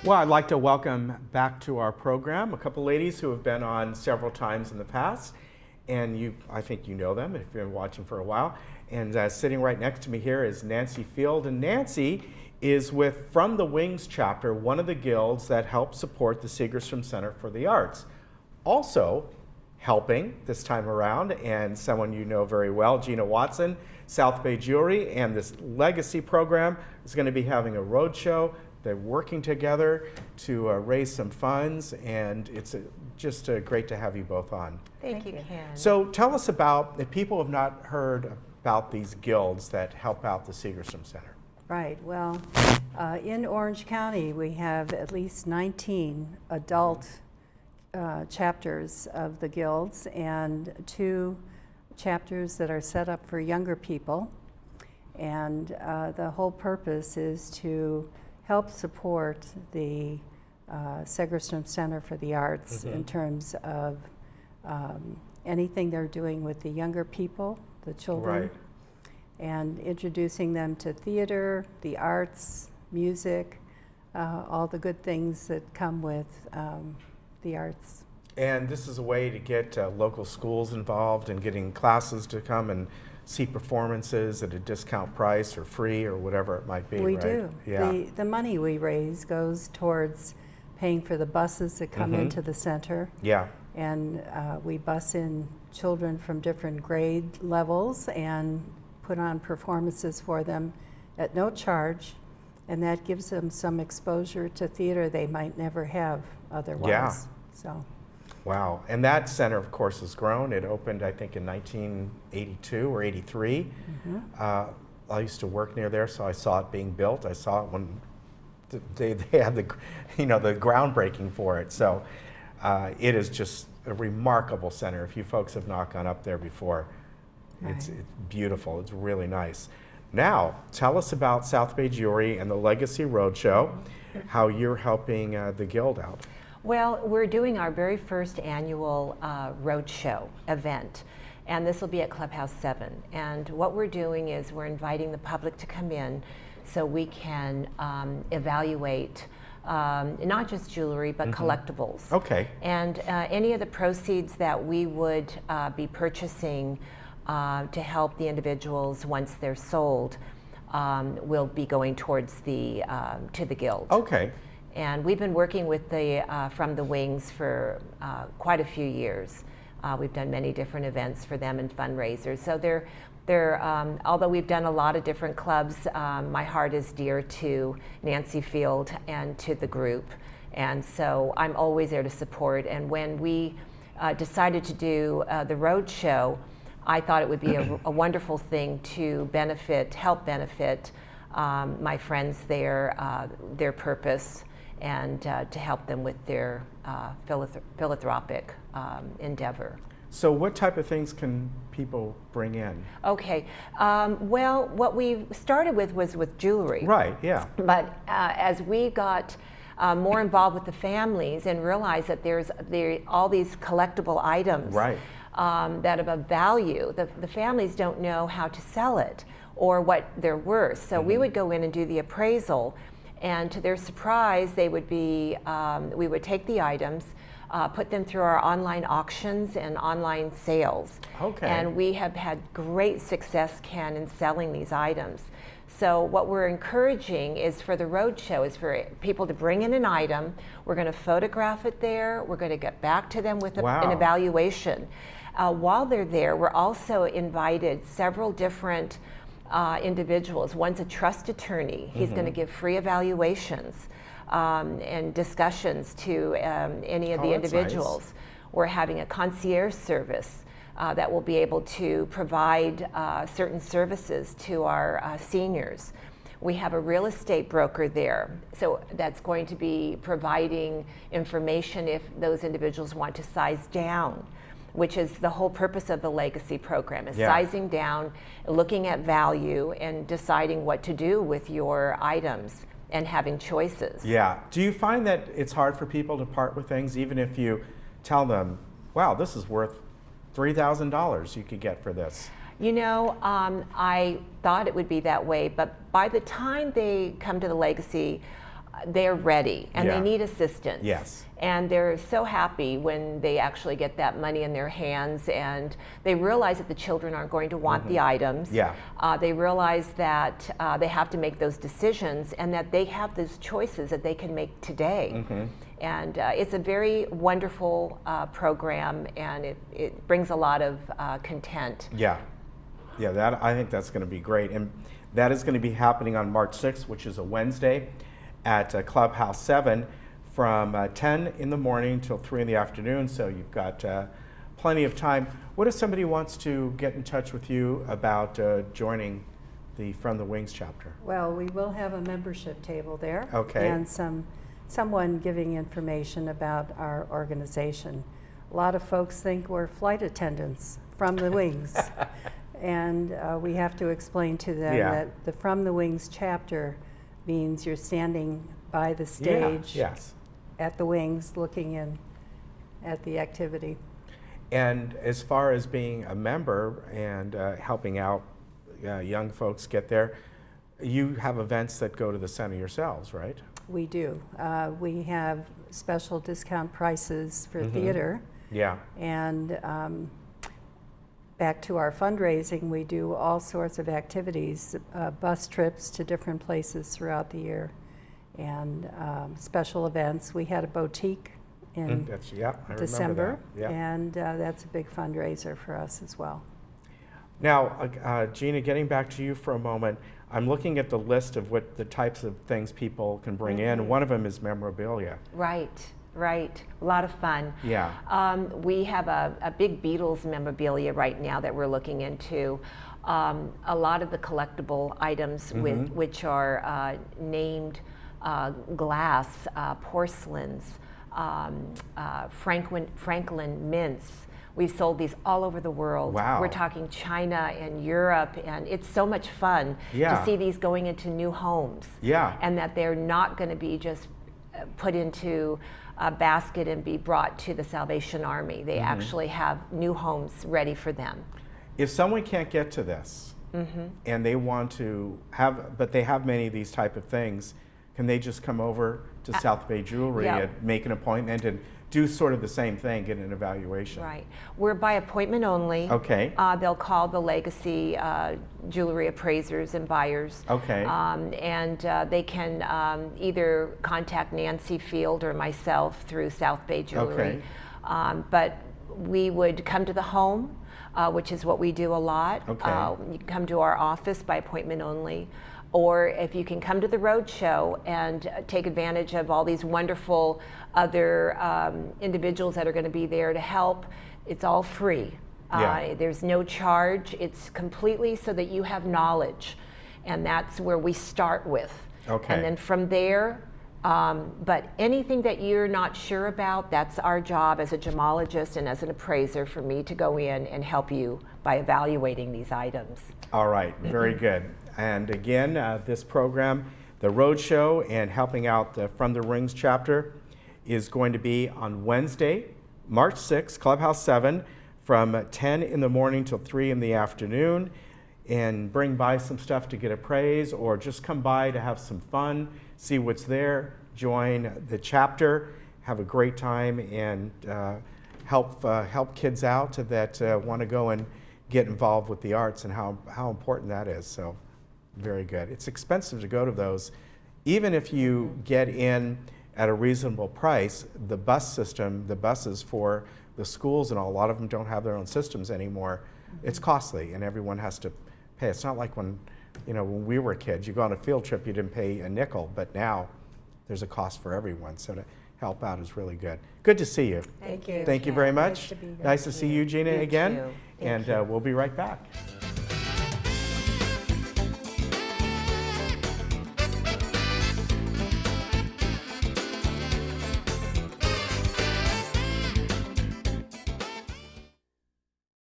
Well, I'd like to welcome back to our program a couple ladies who have been on several times in the past, and I think you know them if you've been watching for a while. And sitting right next to me here is Nancy Field, and Nancy is with From the Wings chapter, one of the guilds that helps support the Segerstrom Center for the Arts. Also helping this time around, and someone you know very well, Gina Watson, South Bay Jewelry, and this Legacy program is going to be having a road show. They're working together to raise some funds, and it's just great to have you both on. Thank you, Ken. So tell us about, if people have not heard about these guilds that help out the Segerstrom Center. Right, well, in Orange County we have at least 19 adult chapters of the guilds and 2 chapters that are set up for younger people. And the whole purpose is to help support the Segerstrom Center for the Arts in terms of anything they're doing with the younger people, the children, Right. and introducing them to theater, the arts, music, all the good things that come with the arts. And this is a way to get local schools involved in getting classes to come and see performances at a discount price or free or whatever it might be, We right? do. Yeah. The money we raise goes towards paying for the buses that come into the center. Yeah. And we bus in children from different grade levels and put on performances for them at no charge. And that gives them some exposure to theater they might never have otherwise. Yeah. So. Wow. And that center, of course, has grown. It opened, I think, in 1982 or 83. I used to work near there, so I saw it being built. I saw it when they had the groundbreaking for it. So it is just a remarkable center. If you folks have not gone up there before, it's beautiful. It's really nice. Now, tell us about South Bay Jewelry and the Legacy Roadshow, how you're helping the Guild out. Well, we're doing our very first annual roadshow event, and this will be at Clubhouse 7. And what we're doing is we're inviting the public to come in so we can evaluate not just jewelry, but collectibles. Okay. And any of the proceeds that we would be purchasing to help the individuals once they're sold will be going towards to the Guild. Okay. And we've been working with the From the Wings for quite a few years. We've done many different events for them and fundraisers. So although we've done a lot of different clubs, my heart is dear to Nancy Field and to the group. And so I'm always there to support. And when we decided to do the road show, I thought it would be a wonderful thing to help benefit my friends there, their purpose, and to help them with their philanthropic endeavor. So what type of things can people bring in? Okay, well, what we started with was with jewelry. Right, yeah. But as we got more involved with the families and realized that there's all these collectible items Right. That have a value, the families don't know how to sell it or what they're worth. So we would go in and do the appraisal. And to their surprise, we would take the items, put them through our online auctions and online sales. Okay. And we have had great success, Ken, in selling these items. So what we're encouraging is for the roadshow is for people to bring in an item. We're going to photograph it there. We're going to get back to them with an evaluation. While they're there, we're also invited several different individuals. One's a trust attorney. He's going to give free evaluations and discussions to any of the individuals. Nice. We're having a concierge service that will be able to provide certain services to our seniors. We have a real estate broker there, so that's going to be providing information if those individuals want to size down, which is the whole purpose of the Legacy program, is sizing down, looking at value, and deciding what to do with your items and having choices. Yeah. Do you find that it's hard for people to part with things, even if you tell them, wow, this is worth $3,000 you could get for this? You know, I thought it would be that way, but by the time they come to the Legacy, they're ready and Yeah. they need assistance. Yes. And they're so happy when they actually get that money in their hands and they realize that the children aren't going to want the items. Yeah. They realize that they have to make those decisions and that they have those choices that they can make today. And it's a very wonderful program, and it brings a lot of content. Yeah. Yeah, that, I think that's going to be great. And that is going to be happening on March 6th, which is a Wednesday, at Clubhouse 7 from 10 in the morning till 3 in the afternoon. So you've got plenty of time. What if somebody wants to get in touch with you about joining the From the Wings chapter? Well, we will have a membership table there. Okay. And someone giving information about our organization. A lot of folks think we're flight attendants from the Wings. And we have to explain to them that the From the Wings chapter means you're standing by the stage at the Wings looking in at the activity. And as far as being a member and helping out young folks get there, you have events that go to the center yourselves, right? We do. We have special discount prices for theater. Yeah. And back to our fundraising, we do all sorts of activities, bus trips to different places throughout the year, and special events. We had a boutique in December, and that's a big fundraiser for us as well. Now, Gina, getting back to you for a moment, I'm looking at the list of what the types of things people can bring in. One of them is memorabilia. Right. Right, a lot of fun. Yeah. We have a big Beatles memorabilia right now that we're looking into. A lot of the collectible items which are named glass, porcelains, Franklin mints. We've sold these all over the world. Wow. We're talking China and Europe, and it's so much fun to see these going into new homes. Yeah. And that they're not going to be just put into a basket and be brought to the Salvation Army. They actually have new homes ready for them. If someone can't get to this and they want to have, but they have many of these type of things, can they just come over to South Bay Jewelry and make an appointment and do sort of the same thing, get an evaluation? Right. We're by appointment only. Okay. They'll call the Legacy jewelry appraisers and buyers. Okay. And they can either contact Nancy Field or myself through South Bay Jewelry. Okay. But we would come to the home, which is what we do a lot. Okay. You can come to our office by appointment only. Or if you can come to the road show and take advantage of all these wonderful other individuals that are going to be there to help, it's all free. There's no charge. It's completely so that you have knowledge. And that's where we start with. Okay. And then from there, but anything that you're not sure about, that's our job as a gemologist and as an appraiser for me to go in and help you by evaluating these items. All right, very good. And again, this program, the Roadshow and helping out the From the Rings chapter, is going to be on Wednesday, March 6th, Clubhouse 7, from 10 in the morning till 3 in the afternoon. And bring by some stuff to get appraised, or just come by to have some fun, see what's there, join the chapter, have a great time, and help kids out that want to go and get involved with the arts and how important that is. So very good. It's expensive to go to those. Even if you get in at a reasonable price, the bus system, the buses for the schools and all, a lot of them don't have their own systems anymore. It's costly and everyone has to pay. It's not like when we were kids, you go on a field trip, you didn't pay a nickel, but now there's a cost for everyone. So to help out is really good. Good to see you. Thank you. Thank you very much. Nice to be here. Nice to see you, Gina, You again. too. And we'll be right back.